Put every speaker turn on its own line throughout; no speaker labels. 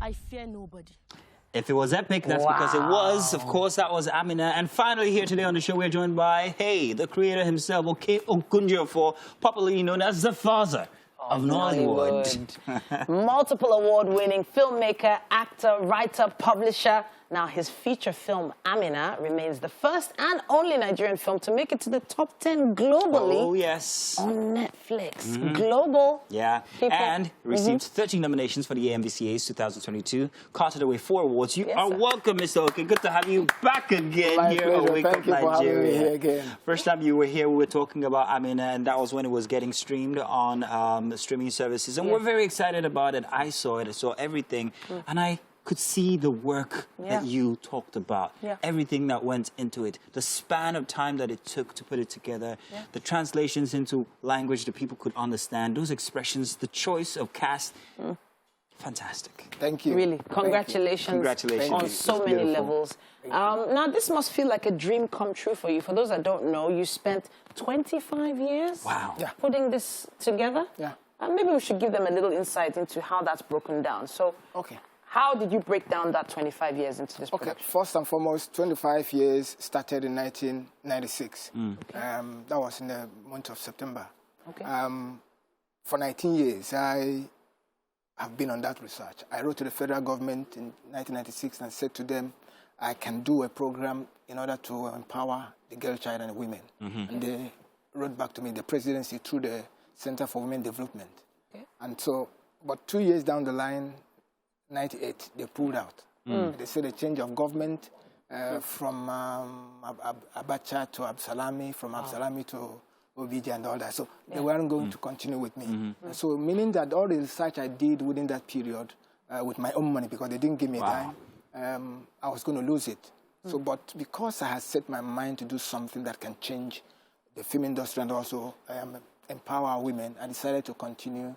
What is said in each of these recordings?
I fear nobody.
If it was epic, that's because it was. Of course, that was Amina. And finally, here today on the show, we're joined by, the creator himself, Okey Ogunjiofor, popularly known as the Father of Nollywood.
Multiple award-winning filmmaker, actor, writer, publisher. Now, his feature film, Amina, remains the first and only Nigerian film to make it to the top 10 globally.
Oh, yes.
On Netflix. Global.
Yeah.
People.
And received 13 nominations for the AMVCA's 2022. Carted away 4 awards. You are welcome, Mr. Okey. Good to have you back again
My
here
pleasure.
on Wake Up Nigeria.
For having me here again.
First time you were here, we were talking about Amina, and that was when it was getting streamed on the streaming services. And we're very excited about it. I saw it. I saw everything. And I could see the work that you talked about, everything that went into it, the span of time that it took to put it together, the translations into language that people could understand, those expressions, the choice of cast. Fantastic.
Thank you.
Really, congratulations.
Congratulations.
On so many levels. Now, this must feel like a dream come true for you. For those that don't know, you spent 25 years putting this together.
Yeah.
Maybe we should give them a little insight into how that's broken down. So, how did you break down that 25 years into this production?
First and foremost, 25 years started in 1996. That was in the month of September. For 19 years, I have been on that research. I wrote to the federal government in 1996 and said to them, I can do a program in order to empower the girl child and the women. And they wrote back to me the presidency through the Center for Women Development. And so, but 2 years down the line, 98, they pulled out. They said a change of government from Abacha to Absalami, from Absalami to Obidi and all that. So they weren't going to continue with me. So meaning that all the research I did within that period with my own money, because they didn't give me a dime, I was going to lose it. So, but because I had set my mind to do something that can change the film industry and also empower women, I decided to continue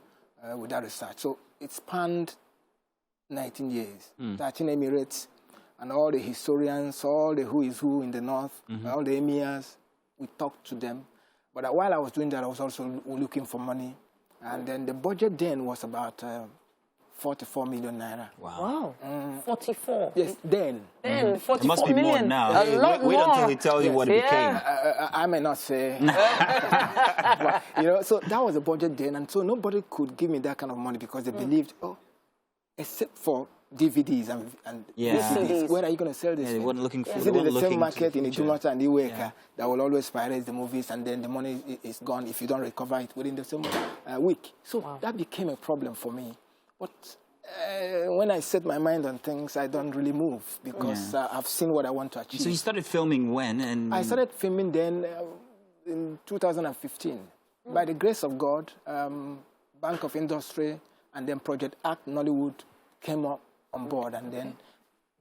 with that research. So it spanned 19 years, 13 emirates, and all the historians, all the who is who in the north, all the emirs, we talked to them. But while I was doing that, I was also looking for money. And then the budget then was about 44 million naira.
Wow. 44?
Yes, then.
Then, 44
it must be
million.
more now.
A lot
wait
more.
until we tell you what it became.
I may not say. But, you know, so that was the budget then. And so nobody could give me that kind of money because they believed, except for DVDs and VCDs. Where are you going to sell this?
They weren't looking for
it in the same market in Ijumata and Iweka that will always pirate the movies, and then the money is gone if you don't recover it within the same week. So that became a problem for me. But when I set my mind on things, I don't really move because I've seen what I want to achieve.
So you started filming when? And
I started filming then in 2015. By the grace of God, Bank of Industry and then Project Act Nollywood came up on board, and then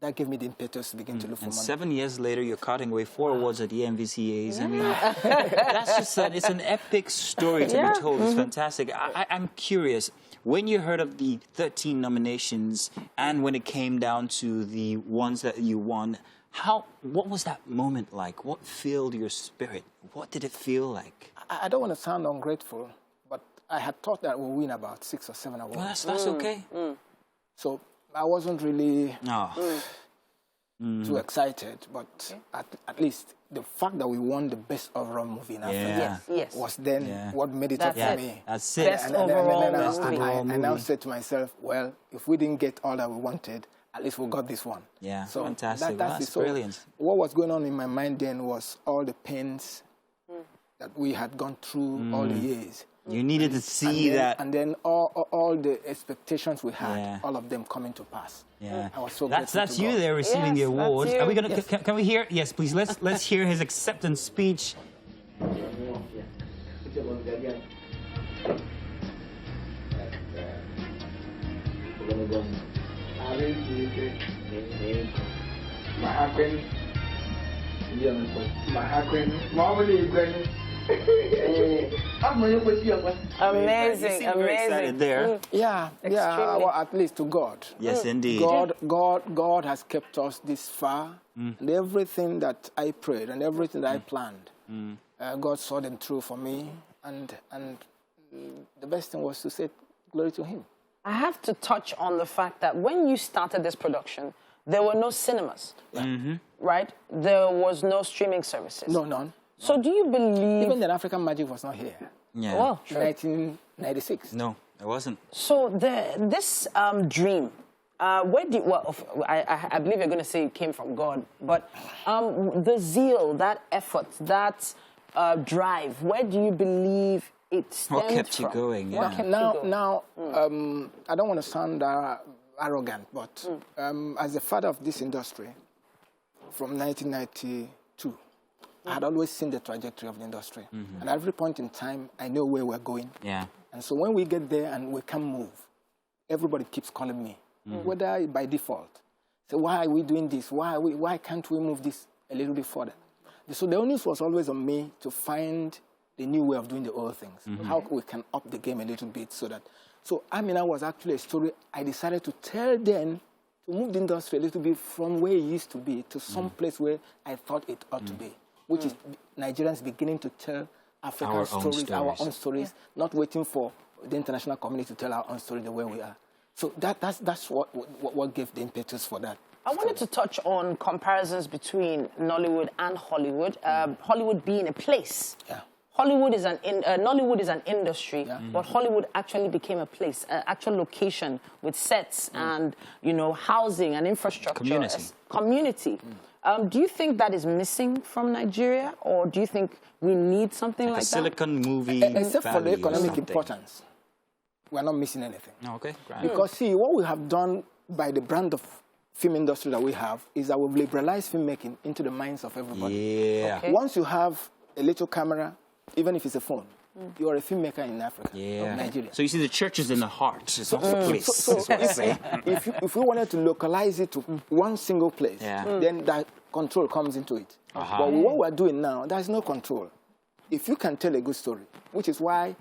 that gave me the impetus to begin to look for money. 7
years later, you're carting away 4 awards at the MVCAs. I mean, that's just it's an epic story to be told. It's fantastic. I'm curious, when you heard of the 13 nominations and when it came down to the ones that you won, what was that moment like? What filled your spirit? What did it feel like?
I don't want to sound ungrateful, but I had thought that we'll win about 6 or 7 awards.
Well, that's okay.
So I wasn't really too excited, but at least the fact that we won the best overall movie in Africa was then what made it up for me.
That's it.
Best overall
movie. I now said to myself, well, if we didn't get all that we wanted, at least we got this one.
Yeah,
so
fantastic. That's brilliant.
So what was going on in my mind then was all the pains that we had gone through all the years.
You needed to see that.
And then all the expectations we had, all of them coming to pass.
Yeah.
I was so
that's you there receiving the award. Are we gonna can we hear? Yes, please. Let's hear his acceptance speech.
Amazing,
amazing. There.
Well, at least to God.
Yes, indeed.
God has kept us this far, and everything that I prayed and everything that I planned, God saw them through for me, and the best thing was to say glory to Him.
I have to touch on the fact that when you started this production, there were no cinemas, right? There was no streaming services.
No, none.
So do you believe...
Even the African Magic was not here.
Yeah.
Well,
In 1996.
No, it wasn't.
so this dream, where did... Well, I believe you're going to say it came from God, but the zeal, that effort, that drive, where do you believe it stemmed
What kept
from?
you going?
What
Yeah.
kept you going?
Now, I don't want to sound arrogant, but as the father of this industry, from 1992, I had always seen the trajectory of the industry. And at every point in time, I know where we're going.
Yeah.
And so when we get there and we can't move, everybody keeps calling me, whether by default. So why are we doing this? Why can't we move this a little bit further? So the onus was always on me to find the new way of doing the old things, how we can up the game a little bit so that... So Amina was actually a story I decided to tell then to move the industry a little bit from where it used to be to some place where I thought it ought to be, which is Nigerians beginning to tell African stories, our own stories, not waiting for the international community to tell our own story the way we are. So that's what gave the impetus for that.
I wanted to touch on comparisons between Nollywood and Hollywood. Hollywood being a place.
Yeah.
Nollywood is an industry, but Hollywood actually became a place, an actual location with sets and, you know, housing and infrastructure. Community. Do you think that is missing from Nigeria, or do you think we need something like
a Silicon movie
Except for the
value or
economic
something.
importance, we're not missing anything.
Okay, grand.
Because see, what we have done by the brand of film industry that we have is that we've liberalized filmmaking into the minds of everybody.
Yeah.
Okay.
Once you have a little camera, even if it's a phone, you are a filmmaker in Africa,
Yeah.
Nigeria.
So you see, the church is in the heart. It's not the place.
So
is what I'm saying.
if we wanted to localize it to one single place,
Yeah.
then that control comes into it. But what we're doing now, there's no control. If you can tell a good story, which is why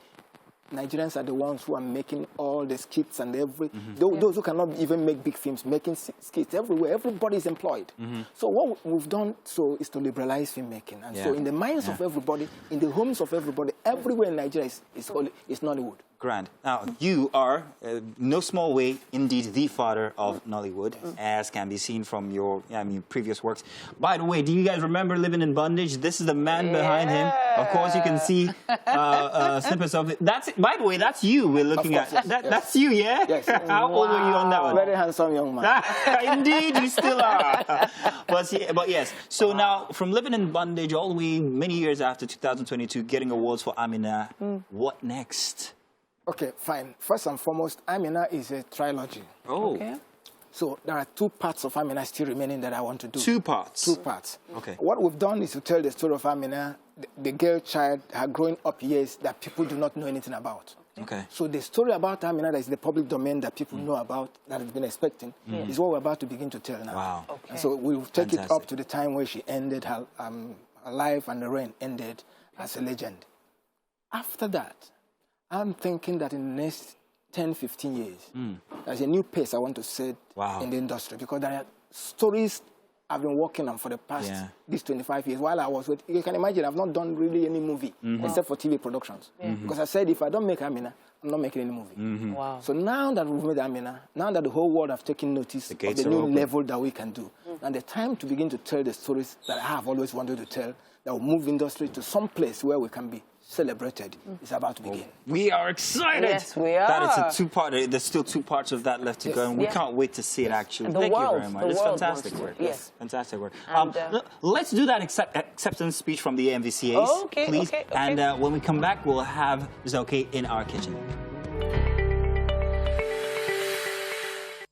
Nigerians are the ones who are making all the skits and those who cannot even make big films, making skits everywhere. Everybody is employed. So what we've done is to liberalize filmmaking. And so in the minds of everybody, in the homes of everybody, everywhere in Nigeria is Nollywood.
Grand. Now, you are, no small way, indeed, the father of Nollywood, as can be seen from your previous works. By the way, do you guys remember Living in Bondage? This is the man behind him. Of course, you can see snippets of it. By the way, that's you we're looking at.
Yes,
That's you, yeah?
Yes.
How old were you on that one?
Very handsome young man.
Indeed, you still are. But yes, so now, from Living in Bondage all the way many years after 2022, getting awards for Amina, what next?
Okay, fine. First and foremost, Amina is a trilogy.
Oh.
Okay.
So there are 2 parts of Amina still remaining that I want to do.
2 parts?
2 parts.
Okay.
What we've done is to tell the story of Amina, the girl child, her growing up years that people do not know anything about.
Okay.
So the story about Amina that is the public domain that people know about, that has been expecting, is what we're about to begin to tell now.
Wow.
Okay.
And so we'll take it up
Fantastic.
to the time where she ended her life and the reign ended as a legend. After that, I'm thinking that in the next 10, 15 years, there's a new pace I want to set in the industry, because there are stories I've been working on for the past these 25 years. While I was with, you can imagine, I've not done really any movie except for TV productions. Because I said, if I don't make Amina, I'm not making any movie.
Wow.
So now that we've made Amina, now that the whole world have taken notice of the new level that we can do, and the time to begin to tell the stories that I have always wanted to tell, that will move industry to some place where we can be celebrated, is about to begin.
We are excited.
Yes, we are.
That it's a 2-part. There's still 2 parts of that left to go, and we can't wait to see it actually. Thank you very much. It's fantastic work.
Yes.
Fantastic work.
And,
let's do that acceptance speech from the MVCAs,
Okay,
please.
okay.
And when we come back, we'll have Zoke in our kitchen.